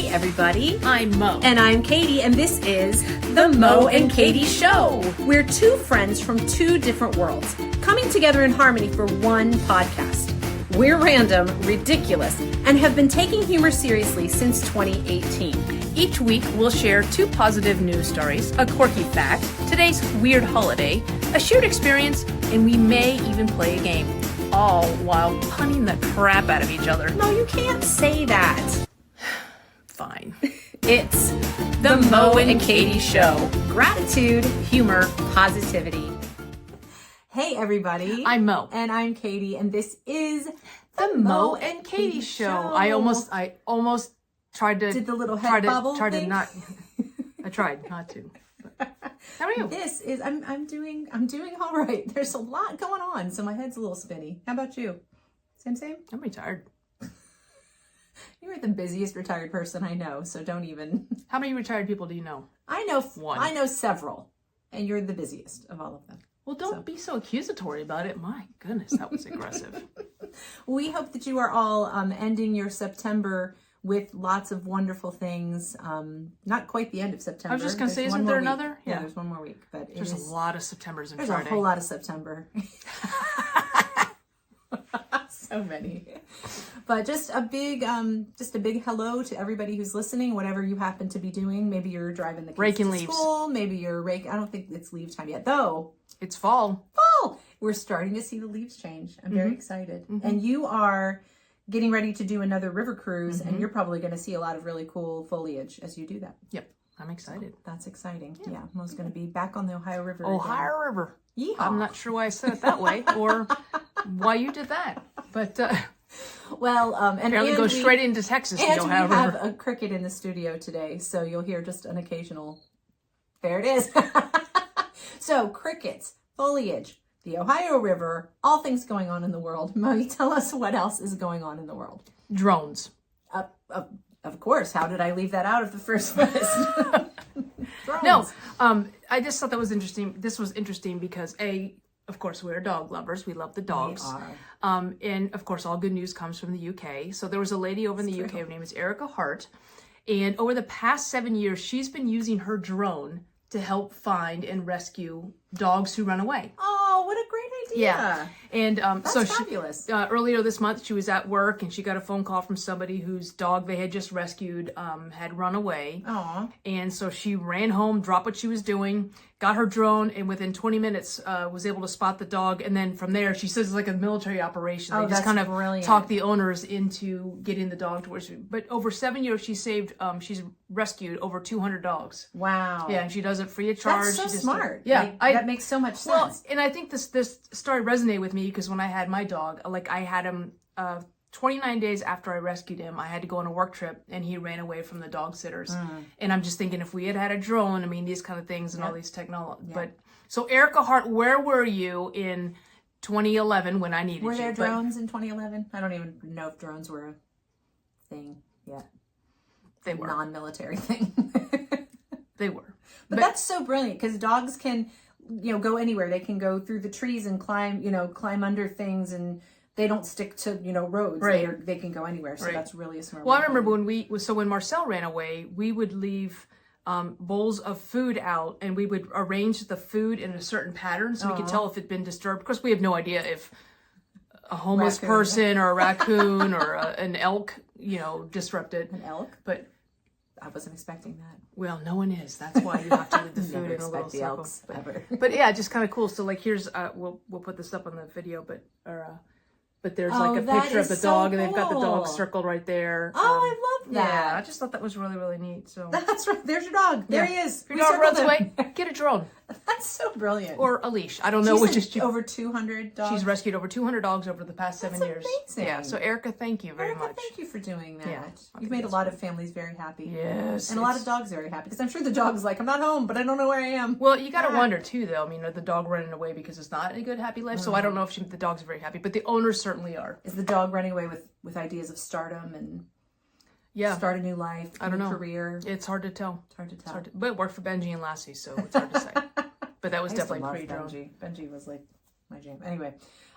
Hey everybody, I'm Mo. and I'm Katie, and this is the Mo and Katie Show. We're two friends from two different worlds, coming together in harmony for one podcast. We're random, ridiculous, and have been taking humor seriously since 2018. Each week we'll share two positive news stories, a quirky fact, today's weird holiday, a shared experience, and we may even play a game, all while punning the crap out of each other. No, you can't say that. Fine. It's The Mo and Katie Show. Gratitude, humor, positivity. Hey everybody. I'm Mo. And I'm Katie, and this is The Mo and Katie Show. I almost tried to... Did the little head bubble tried thing? to not... I tried not to. But how are you? This is I'm doing all right. There's a lot going on, so my head's a little spinny. How about you? Same? I'm retired. You're the busiest retired person I know, so don't even. How many retired people do you know? I know One. I know several, and you're the busiest of all of them. Well, don't be so accusatory about it. My goodness, that was aggressive. We hope that you are all ending your September with lots of wonderful things. Not quite the end of September. I was just going to say, There's isn't one there more week. another? Yeah, there's one more week, but There's a lot of Septembers and There's Friday. a whole lot of September. So many. But just a big hello to everybody who's listening, whatever you happen to be doing. Maybe you're driving the kids Raking to leaves. school. Maybe you're I don't think it's leave time yet, though. It's fall. Fall! We're starting to see the leaves change. I'm very excited. And you are getting ready to do another river cruise, and you're probably going to see a lot of really cool foliage as you do that. Yep, I'm excited. That's exciting. Yeah, Mo's going to be back on the Ohio River. Ohio River. Yeehaw. I'm not sure why I said it that way or why you did that. But Well, and apparently go straight into Texas. And the we Ohio have River. a cricket in the studio today, so you'll hear just an occasional. There it is. So crickets, foliage, the Ohio River, all things going on in the world. Mo, you tell us what else is going on in the world. Drones. Of course. How did I leave that out of the first list? Drones. No, I just thought that was interesting. This was interesting because of course, we're dog lovers. We love the dogs. We are. And of course, all good news comes from the UK. So there was a lady over in the UK. Her name is Erica Hart. And over the past 7 years, she's been using her drone to help find and rescue dogs who run away. Oh, what a great idea. Yeah. And That's so fabulous. earlier this month, she was at work and she got a phone call from somebody whose dog they had just rescued had run away. Aw. And so she ran home, dropped what she was doing, got her drone, and within 20 minutes was able to spot the dog. And then from there, she says it's like a military operation. They just kind of brilliant. talk the owners into getting the dog to where she. But over 7 years, she's rescued over 200 dogs. Wow. Yeah, and she does it free of charge. That's so She just, smart. Yeah, that makes so much sense. Well, and I think this story resonated with me because when I had my dog, like I had him 29 days after I rescued him, I had to go on a work trip and he ran away from the dog sitters. And I'm just thinking if we had had a drone, I mean, these kind of things and all these technology. But so Erica Hart, where were you in 2011 when I needed you? Were there drones in 2011? I don't even know if drones were a thing yet. They were. Non-military thing. They were. But that's so brilliant because dogs can, go anywhere. They can go through the trees and climb under things, and they don't stick to, roads. Right. They can go anywhere. So that's really a smart. Well, I remember when Marcel ran away, we would leave bowls of food out, and we would arrange the food in a certain pattern so we could tell if it'd been disturbed. Of course, we have no idea if a homeless person or a raccoon or an elk, disrupted. An elk? But I wasn't expecting that. Well, no one is. That's why you have to leave the food in a little circle. Elks ever. But yeah, just kind of cool. So like, here's we'll put this up on the video, but there's like a picture of the dog, and they've got the dog circled right there. Oh, I love that. Yeah, I just thought that was really, really neat. So that's right. There's your dog. There he is. If your dog runs away, get a drone. That's so brilliant. Or a leash. I don't know which is over 200 dogs. She's rescued over 200 dogs over the past 7 years. Amazing. Yeah. So Erica, thank you very much. Thank you for doing that. Yeah, You've made a lot of families very happy. Yes. And a lot of dogs very happy because I'm sure the dog's like, I'm not home, but I don't know where I am. Well, you got to wonder too, though. I mean, are the dog running away because it's not a good, happy life? So I don't know if the dog's very happy, but the owners certainly are. Is the dog running away with ideas of stardom and start a new life, I don't know. career? It's hard to tell. It's hard to tell. But it worked for Benji and Lassie, so it's hard to say. But that was definitely pre-drone. Benji was like my jam. Anyway,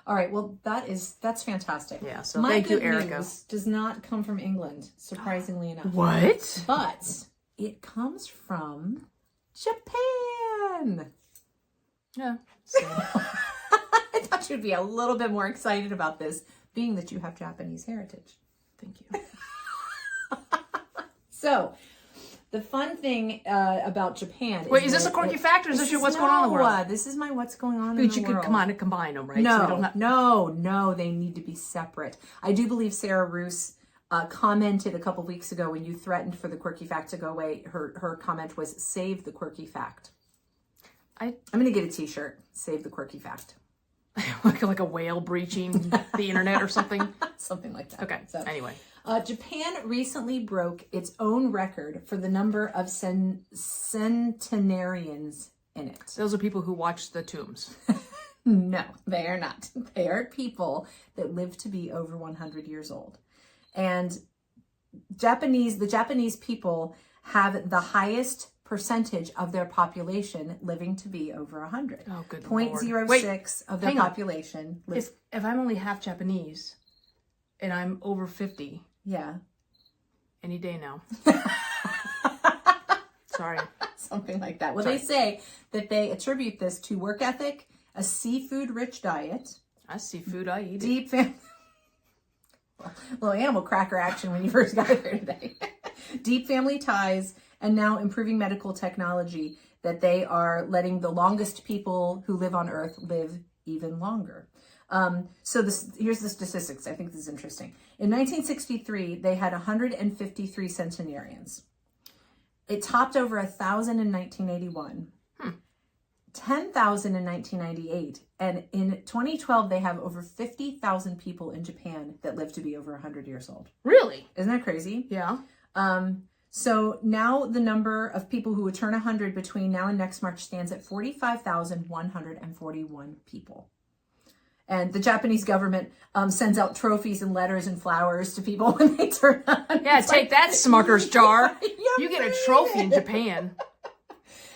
all right. Well, that's fantastic. Yeah. So my thank you, good Erica. news does not come from England, surprisingly enough. What? But it comes from Japan. Yeah. I thought you'd be a little bit more excited about this, being that you have Japanese heritage. Thank you. So, the fun thing about Japan. Wait, is this a quirky fact, or is this your what's going on in the world? This is my what's going on in But the you world. could combine them, right? No, no, they need to be separate. I do believe Sarah Roos commented a couple weeks ago when you threatened for the quirky fact to go away. Her comment was, "Save the quirky fact." I'm going to get a T-shirt. Save the quirky fact. like a whale breaching the internet or something. Something like that. Okay. So, anyway, Japan recently broke its own record for the number of centenarians in it. those are people who watch the tombs. No, they are not. They are people that live to be over 100 years old. And the Japanese people have the highest percentage of their population living to be over 100. Oh, good 0.06 of their population lives. If I'm only half Japanese and I'm over 50, Yeah. any day now. Sorry. Something like that. Well, they say that they attribute this to work ethic, a seafood-rich diet, That's seafood, I eat it. deep family... little animal cracker action when you first got here today. Deep family ties, and now improving medical technology, that they are letting the longest people who live on Earth live even longer. Here's the statistics. I think this is interesting. In 1963, they had 153 centenarians. It topped over 1,000 in 1981. 10,000 in 1998, and in 2012 they have over 50,000 people in Japan that live to be over 100 years old. Really? Isn't that crazy? Yeah. So now the number of people who would turn 100 between now and next March stands at 45,141 people. And the Japanese government sends out trophies and letters and flowers to people when they turn 100. Yeah, take that, Smucker's jar. Yeah, You get a trophy in Japan.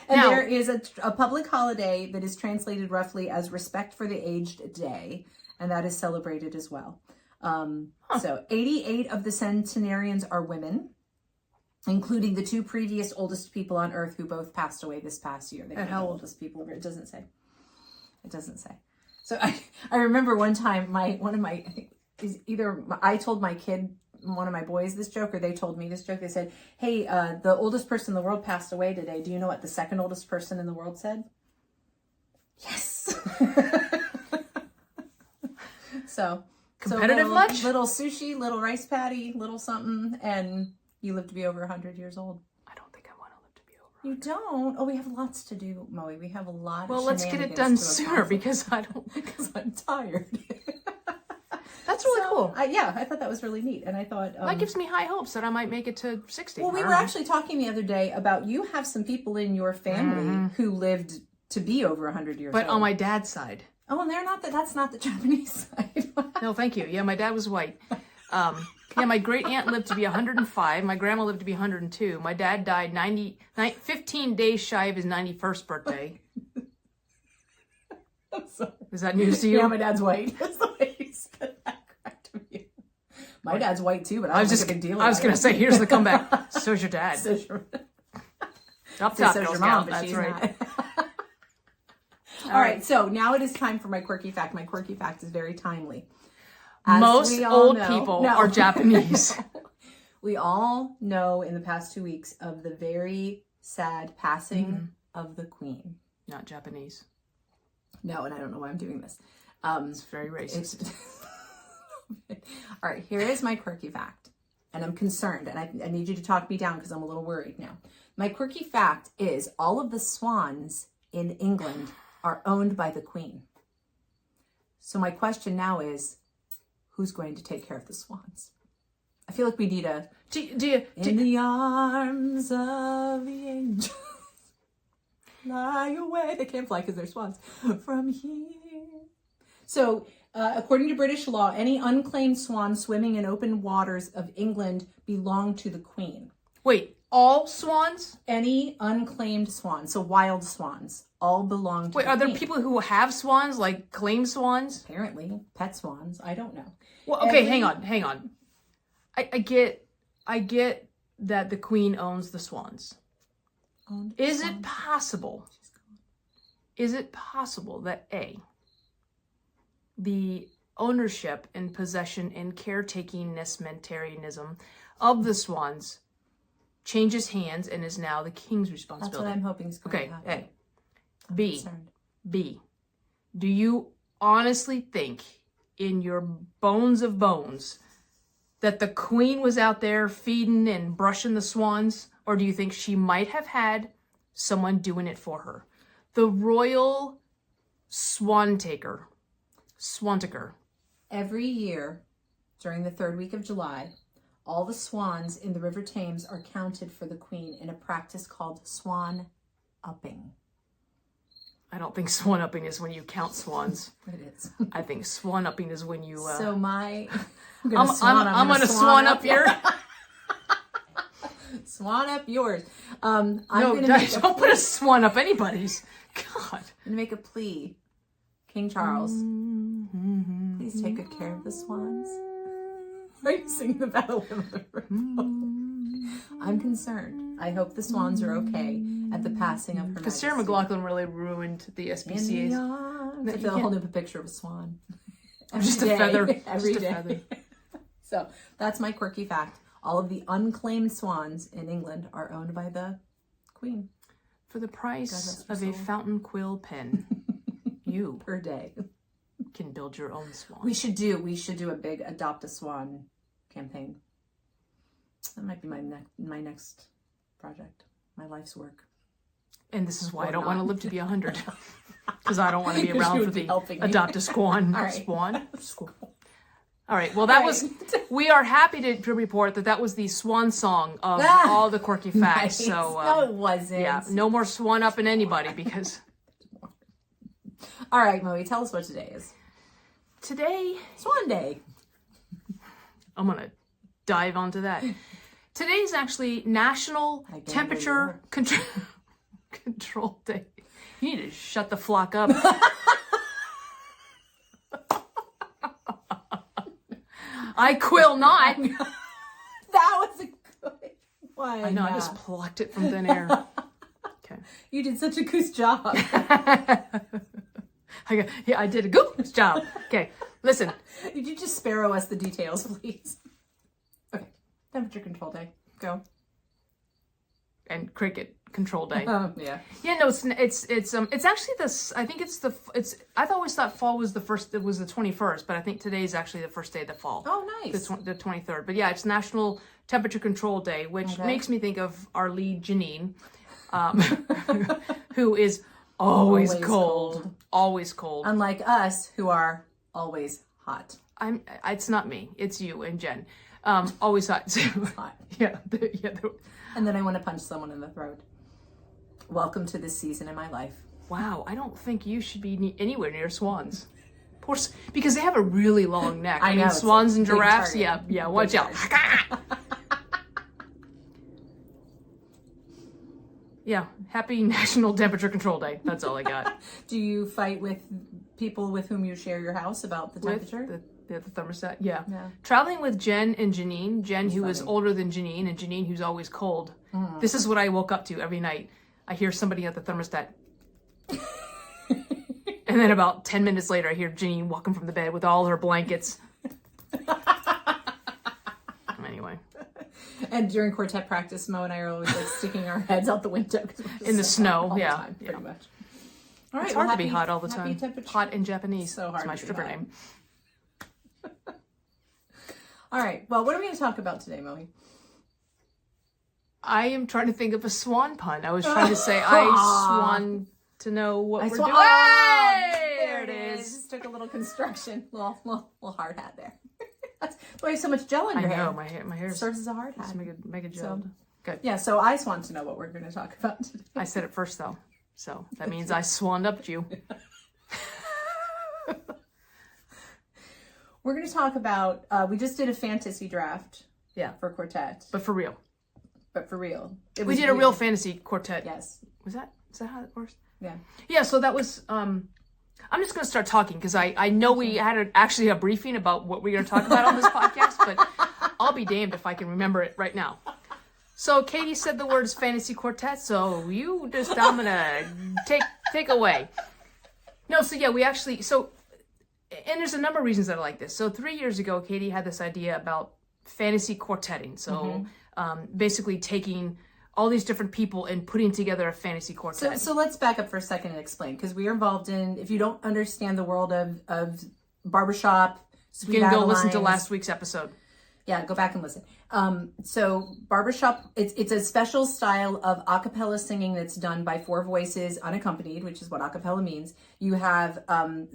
And Now- there is a public holiday that is translated roughly as Respect for the Aged Day, and that is celebrated as well. So 88 of the centenarians are women, including the two previous oldest people on Earth who both passed away this past year. They're how the old? oldest people ever. It doesn't say. It doesn't say. So I remember one time I told my kid, one of my boys, this joke, or they told me this joke. They said, "Hey, the oldest person in the world passed away today. Do you know what the second oldest person in the world said?" Yes. So Competitive little, much? Little sushi, little rice patty, little something, and you live to be over 100 years old. I don't think I want to live to be over. You don't? Oh, we have lots to do, Moe. We have a lot. Well, of let's get it done sooner because I don't. because I'm tired. That's really cool. I thought that was really neat, and I thought That gives me high hopes that I might make it to 60. well, we were actually talking the other day about you have some people in your family who lived to be over 100 years But old. on my dad's side. Oh, and they're not that's not the Japanese side. No, thank you. Yeah, my dad was white. Yeah, my great aunt lived to be 105. My grandma lived to be 102. My dad died 15 days shy of his 91st birthday. I'm sorry. Is that news to you? Yeah, my dad's white. That's the way you said that. Correct me. My dad's white too, but I was just a big deal. I was going to say, here's the comeback. So's your dad. So your, Up top, so Girl your Scout. mom, but That's she's right. not. All right, so now it is time for my quirky fact. My quirky fact is very timely. As Most we all old know- people No. are Japanese. We all know in the past 2 weeks of the very sad passing of the Queen. Not Japanese. No, and I don't know why I'm doing this. It's very racist. All right, here is my quirky fact. And I'm concerned, and I need you to talk me down because I'm a little worried now. My quirky fact is all of the swans in England are owned by the Queen. So my question now is, who's going to take care of the swans? I feel like we need a... In the arms of the angels, fly away. They can't fly because they're swans. From here. So, according to British law, any unclaimed swan swimming in open waters of England belong to the Queen. Wait, all swans? Any unclaimed swan, so wild swans, all belong to Wait, the are there queen. people who have swans, like claim swans? Apparently, pet swans. I don't know. Well, okay, hang on. I get that the queen owns the swans. Is it possible that A, the ownership and possession and caretakingness of the swans changes hands and is now the king's responsibility? That's what I'm hoping is going Okay, to happen. A. I'm B. concerned. B. Do you honestly think in your bones of bones that the queen was out there feeding and brushing the swans? Or do you think she might have had someone doing it for her? The royal swantaker. Every year, during the 3rd week of July, all the swans in the River Thames are counted for the queen in a practice called swan upping. I don't think swan upping is when you count swans. It is. I think swan upping is when you... So I'm I'm gonna swan up your... Swan up yours. No, don't put a swan up anybody's. God. I'm gonna make a plea. King Charles, please take good care of the swans. Are you singing the Battle of the River? I'm concerned. I hope the swans are okay at the passing of her Because majesty. Sarah McLachlan really ruined the SPCA's. I feel a whole new picture of a swan. Just a Every day. feather. Every Just a day. feather. So that's my quirky fact. All of the unclaimed swans in England are owned by the Queen For the price rest of her a soul. fountain quill pen, you per day. can build your own swan. We should do a big adopt a swan campaign. That might be my next project, my life's work. And this is why Or I don't want to not. live to be 100. Because I don't want to be 'Cause around you for would be the helping me. adopt a swan. All right. Swan? All right. Well, that was. We are happy to report that was the swan song of all the quirky facts. Nice. So no, it wasn't. yeah, no more swan up in anybody because All right, Moe, tell us what today is. today Swan Day. I'm gonna dive onto that. Today's actually National I can't Temperature Control Day. You need to shut the flock up. I quill not. That was a good one. I know, I just plucked it from thin air. Okay. You did such a good job. I did a good job. Okay, listen. Could you just sparrow us the details, please? Okay. Temperature control day. Go. And cricket control day. Yeah. Yeah, no, it's actually this. I think I always thought fall was the first. It was the 21st, but I think today is actually the first day of the fall. Oh, nice. The 23rd. But yeah, it's National Temperature Control Day, which makes me think of our lead Janine, who is always cold. Always cold. Unlike us, who are always hot. It's not me. It's you and Jen. Always hot. Hot. Yeah. And then I want to punch someone in the throat. Welcome to this season in my life. Wow, I don't think you should be anywhere near swans. Because they have a really long neck. I know, mean, it's swans a and big giraffes, target. yeah, watch Big out. Yeah, happy National Temperature Control Day. That's all I got. Do you fight with people with whom you share your house about the temperature? With the thermostat, yeah. Yeah. Traveling with Jen and Janine. Jen, who is funny. older than Janine, and Janine, who's always cold. This is what I woke up to every night. I hear somebody at the thermostat. And then about 10 minutes later, I hear Janine walking from the bed with all her blankets. Anyway. And during quartet practice, Mo and I are always like sticking our heads out the window. 'Cause we're In the so snow, hot all the yeah, time, pretty yeah. much. All right, It's well, hard to be happy- hot all the happy time. temperature. Hot in Japanese. So hard It's my to be stripper hot. name. All right, well, what are we going to talk about today, Moe? I am trying to think of a swan pun. I was trying to say I swan to know what we're doing. Hey! There it is. Just took a little construction, little hard hat there. That's why you have so much gel in I your know hair. my hair Serves as a hard hat. make a So- job. Good. Yeah, so I just want to know what we're going to talk about today. I said it first though, so that means I swanned up you. We're going to talk about, we just did a fantasy draft Yeah, for quartet, but for real, but for real. we did a real fantasy quartet. Yes. Is that how it works? Yeah, so that was, I'm just going to start talking because I know we had actually a briefing about what we're going to talk about on this podcast, but I'll be damned if I can remember it right now. So Katie said the words fantasy quartet, so you just, I'm going to take away. No, so yeah, we actually, and there's a number of reasons that I like this. So 3 years ago, Katie had this idea about fantasy quartetting. So basically taking all these different people and putting together a fantasy quartet. So let's back up for a second and explain, because we are involved in, if you don't understand the world of barbershop, you can go listen to last week's episode. Yeah, go back and listen. So barbershop, it's a special style of a cappella singing that's done by 4 voices unaccompanied, which is what a cappella means. You have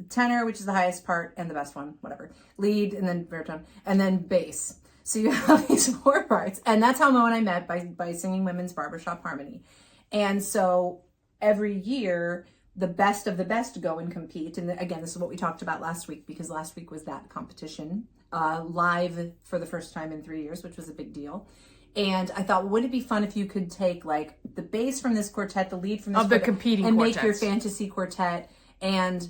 tenor, which is the highest part and the best one, whatever. Lead, and then baritone, and then bass. So you have these 4 parts. And that's how Mo and I met, by singing women's barbershop harmony. And so every year, the best of the best go and compete. And again, this is what we talked about last week, because last week was that competition. Live for the first time in 3 years, which was a big deal. And I thought, wouldn't it be fun if you could take like the bass from this quartet, the lead from this quartet, competing and quartets. Make your fantasy quartet. And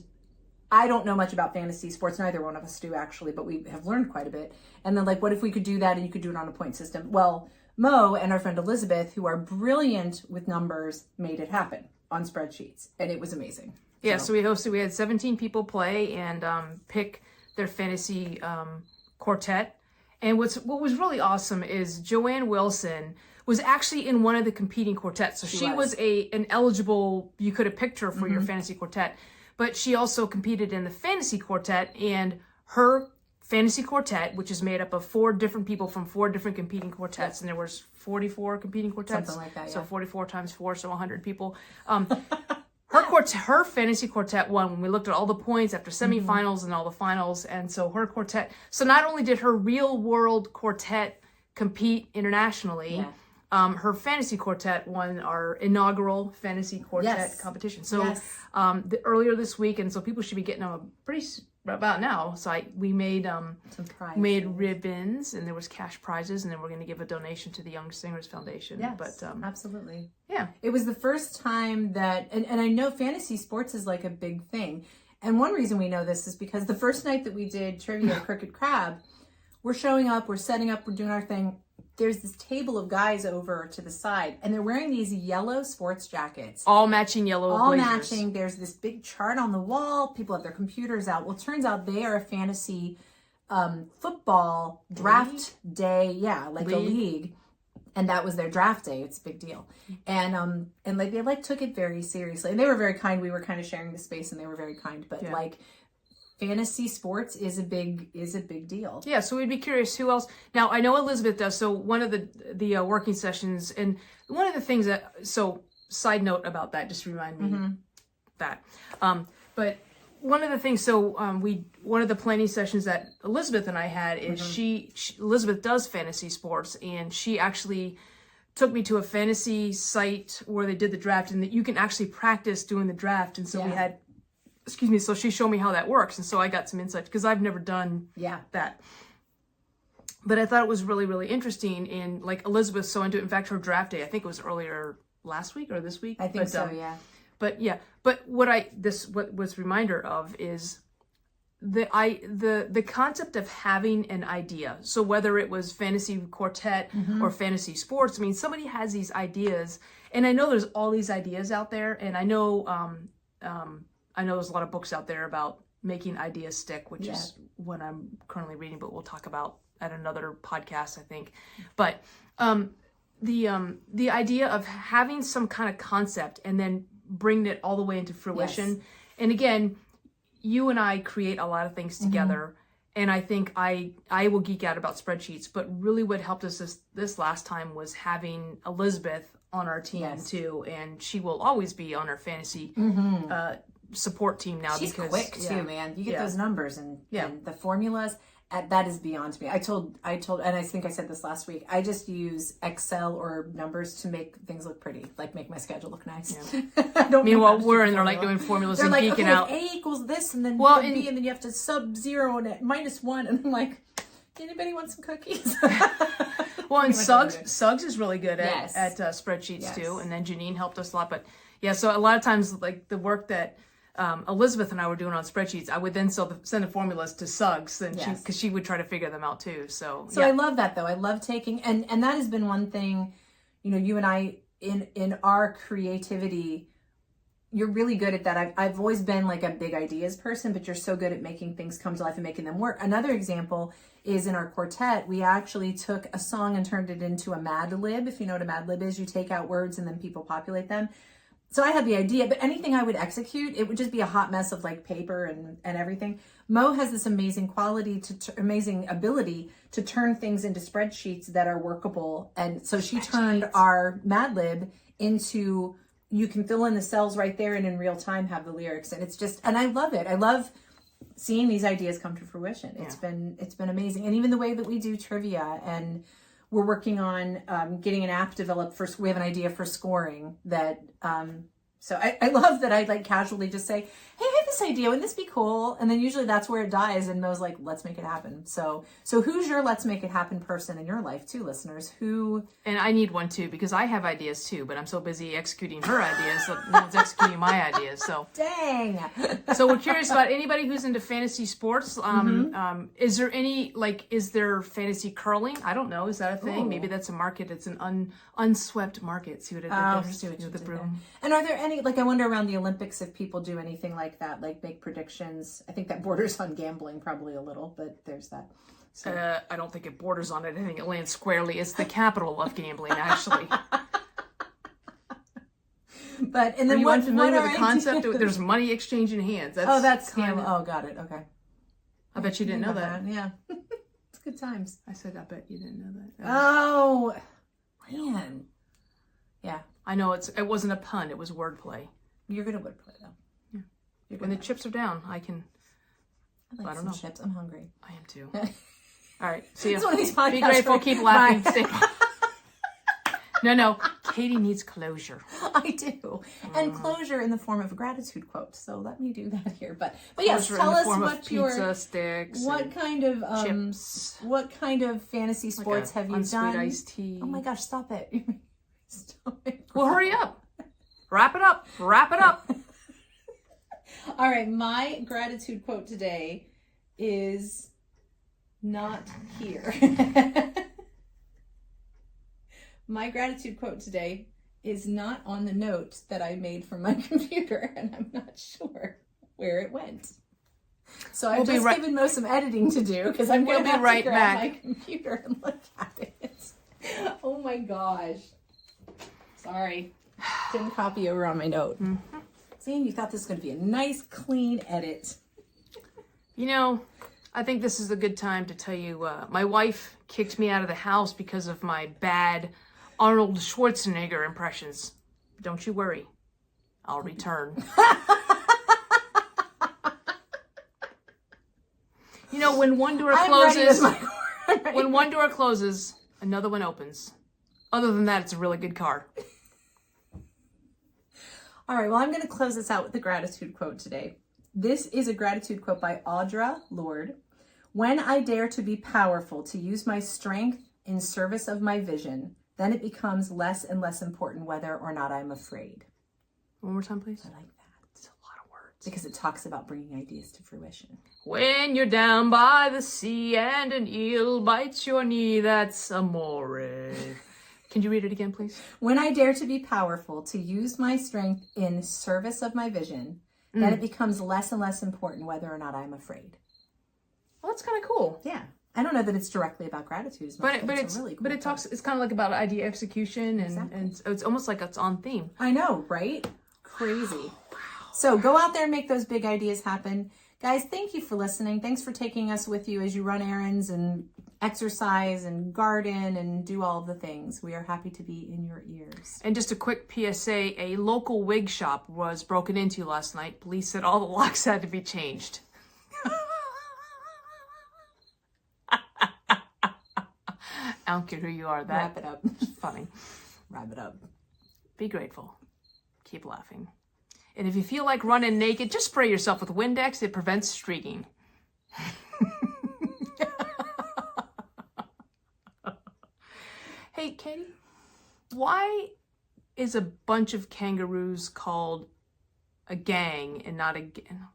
I don't know much about fantasy sports, neither one of us do actually, but we have learned quite a bit. And then like, what if we could do that and you could do it on a point system? Well, Mo and our friend Elizabeth, who are brilliant with numbers, made it happen on spreadsheets, and it was amazing. Yeah, so we had 17 people play and pick their fantasy quartet. And what was really awesome is Joanne Wilson was actually in one of the competing quartets. So she was an eligible, you could have picked her for your fantasy quartet, but she also competed in the fantasy quartet, and her fantasy quartet, which is made up of 4 different people from 4 different competing quartets, and there was 44 competing quartets. Something like that, yeah. So 44 times 4, so 100 people. Her fantasy quartet won when we looked at all the points after semifinals and all the finals. And so her quartet, so not only did her real world quartet compete internationally, her fantasy quartet won our inaugural fantasy quartet competition. So earlier this week, and so people should be getting them about now. So we made ribbons, and there was cash prizes, and then we're going to give a donation to the Young Singers Foundation. Yes, but absolutely. Yeah, it was the first time that, and I know fantasy sports is like a big thing. And one reason we know this is because the first night that we did trivia at Crooked Crab, we're showing up, we're setting up, we're doing our thing. There's this table of guys over to the side, and they're wearing these yellow sports jackets. All matching yellow All blazers. matching. There's this big chart on the wall. People have their computers out. Well, it turns out they are a fantasy football draft day. Yeah, like a league. And that was their draft day. It's a big deal. And like they like took it very seriously. And they were very kind. We were kind of sharing the space, and they were very kind. But like, fantasy sports is a big deal. Yeah, so we'd be curious who else. Now I know Elizabeth does. So one of the working sessions, and one of the things that, so side note about that, just remind me that. But one of the things, so one of the planning sessions that Elizabeth and I had is Elizabeth does fantasy sports, and she actually took me to a fantasy site where they did the draft, and that you can actually practice doing the draft. And so we had. So she showed me how that works, and so I got some insight because I've never done that. But I thought it was really, really interesting, and like Elizabeth's so into it. In fact, her draft day, I think it was earlier last week or this week. I think so, yeah. But what was reminder of is the concept of having an idea. So whether it was fantasy quartet or fantasy sports, I mean, somebody has these ideas, and I know there's all these ideas out there, and I know there's a lot of books out there about making ideas stick, which is what I'm currently reading, but we'll talk about at another podcast, I think. But the idea of having some kind of concept and then bringing it all the way into fruition. Yes. And again, you and I create a lot of things together. And I think I will geek out about spreadsheets, but really what helped us this last time was having Elizabeth on our team too. And she will always be on our fantasy support team now. She's quick too, man. You get those numbers and the formulas. That is beyond me. I told, and I think I said this last week, I just use Excel or numbers to make things look pretty, like make my schedule look nice. Yeah. Meanwhile, we're in there like doing formulas and like, geeking out. A equals this, and then B, and then you have to sub 0 and -1, and I'm like, anybody want some cookies? Well, and Suggs is really good at spreadsheets too, and then Janine helped us a lot. But Yeah, so a lot of times, like the work that Elizabeth and I were doing on spreadsheets, I would then send the formulas to Suggs, and because she would try to figure them out too. So yeah. I love that though. I love taking, and that has been one thing, you and I in our creativity. You're really good at that. I've always been like a big ideas person, but you're so good at making things come to life and making them work. Another example is in our quartet, we actually took a song and turned it into a Mad Lib. If you know what a Mad Lib is, you take out words and then people populate them. So I had the idea, but anything I would execute, it would just be a hot mess of like paper and everything. Mo has this amazing quality amazing ability to turn things into spreadsheets that are workable. And so she turned our Mad Lib into, you can fill in the cells right there and in real time have the lyrics. And it's just, and I love it. I love seeing these ideas come to fruition. It's been amazing. And even the way that we do trivia, and we're working on getting an app developed we have an idea for scoring that, so I love that I like casually just say, hey, I have this idea, wouldn't this be cool? And then usually that's where it dies, and Mo's like, let's make it happen. So who's your let's make it happen person in your life too, listeners? Who? And I need one too, because I have ideas too, but I'm so busy executing her ideas that no one's executing my ideas. So dang. So we're curious about anybody who's into fantasy sports. Is there any, is there fantasy curling? I don't know. Is that a thing? Ooh. Maybe that's a market. It's an unswept market. See what I did there? The broom. And are there any, I wonder around the Olympics if people do anything like that, like make predictions. I think that borders on gambling probably a little, but there's that. So. I don't think it borders on it. I think it lands squarely. It's the capital of gambling, actually. But and then are you unfamiliar with the concept? There's money exchange in hands. That's oh, got it. Okay. I bet you didn't know that. Yeah, it's good times. I said, I bet you didn't know that. Oh, man. Yeah, I know it wasn't a pun. It was wordplay. You're good at wordplay, though. Yeah. When the chips are down, I can. I don't know. Chips. I'm hungry. I am too. All right. See ya. It's one of these podcasts. Be grateful. Keep laughing. Stay. No. Katie needs closure. I do. And closure in the form of a gratitude quote. So let me do that here. But yes, tell us what your pizza sticks. What kind of chips. What kind of fantasy sports have you done? Iced tea. Oh my gosh, stop it. Stop it. Well, hurry up. Wrap it up. Wrap it up. All right, my gratitude quote today is not here. My gratitude quote today is not on the note that I made from my computer, and I'm not sure where it went. So I've just given Mo some editing to do because I'm going to have to grab my computer and look at it. Oh my gosh. Sorry. Didn't copy over on my note. Mm-hmm. See, you thought this was going to be a nice, clean edit. I think this is a good time to tell you, my wife kicked me out of the house because of my bad Arnold Schwarzenegger impressions. Don't you worry. I'll return. When one door closes, when one door closes, another one opens. Other than that, it's a really good car. All right, well, I'm going to close this out with the gratitude quote today. This is a gratitude quote by Audra Lorde. When I dare to be powerful, to use my strength in service of my vision, then it becomes less and less important whether or not I'm afraid. One more time, please. I like that. It's a lot of words. Because it talks about bringing ideas to fruition. When you're down by the sea and an eel bites your knee, that's amore. Can you read it again, please? When I dare to be powerful, to use my strength in service of my vision, then it becomes less and less important whether or not I'm afraid. Well, that's kind of cool. Yeah. I don't know that it's directly about gratitude as much, but it's really cool. But it talks. It's kind of like about idea execution, and it's almost like it's on theme. I know, right? Crazy. Wow. So go out there and make those big ideas happen. Guys, thank you for listening. Thanks for taking us with you as you run errands and exercise and garden and do all of the things. We are happy to be in your ears. And just a quick PSA, a local wig shop was broken into last night. Police said all the locks had to be changed. I don't care who you are. Wrap it up. Funny. Wrap it up. Be grateful. Keep laughing. And if you feel like running naked, just spray yourself with Windex. It prevents streaking. Hey, Katie, why is a bunch of kangaroos called a gang and not a gang?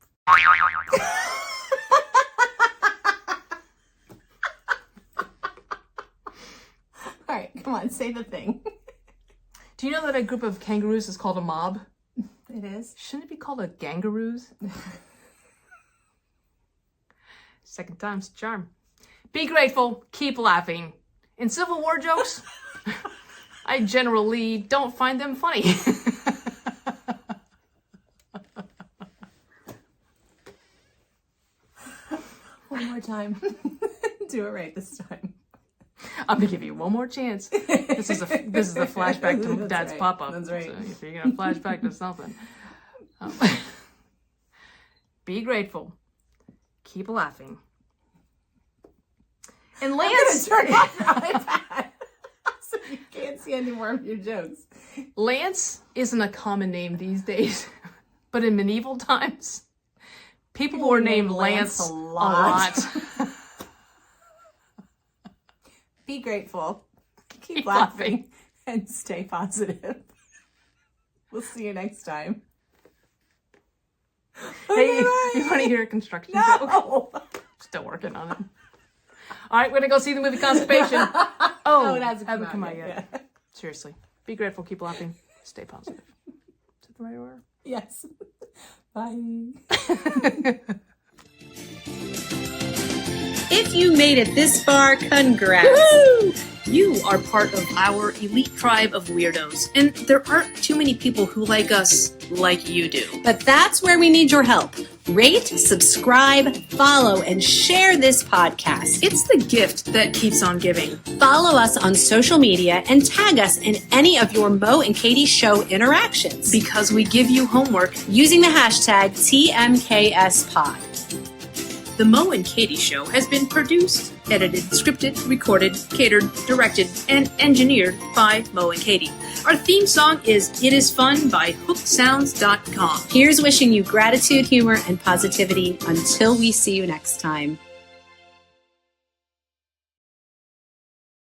All right, come on, say the thing. Do you know that a group of kangaroos is called a mob? It is. Shouldn't it be called a gangaroos? Second time's a charm. Be grateful, keep laughing. In Civil War jokes, I generally don't find them funny. One more time. Do it right this time. I'm gonna give you one more chance. This is a flashback to Dad's right. pop-up. That's right. So if you're gonna flashback to something, be grateful, keep laughing. And Lance, Turn off your iPad so you can't see any more of your jokes. Lance isn't a common name these days, but in medieval times, people were named Lance a lot. Be grateful, keep laughing, and stay positive. We'll see you next time. Hey, you want to hear a construction joke? No! Still working on it. All right, we're gonna go see the movie Constipation. Oh, it hasn't haven't come come out out yet. yet. Seriously, be grateful, keep laughing, stay positive. Is it the right order? Yes. Bye. If you made it this far, congrats. Woo! You are part of our elite tribe of weirdos, and there aren't too many people who like us like you do. But that's where we need your help. Rate, subscribe, follow, and share this podcast. It's the gift that keeps on giving. Follow us on social media and tag us in any of your Mo and Katie show interactions, because we give you homework using the hashtag TMKSPod. The Mo and Katie Show has been produced, edited, scripted, recorded, catered, directed, and engineered by Mo and Katie. Our theme song is It Is Fun by hooksounds.com. Here's wishing you gratitude, humor, and positivity until we see you next time.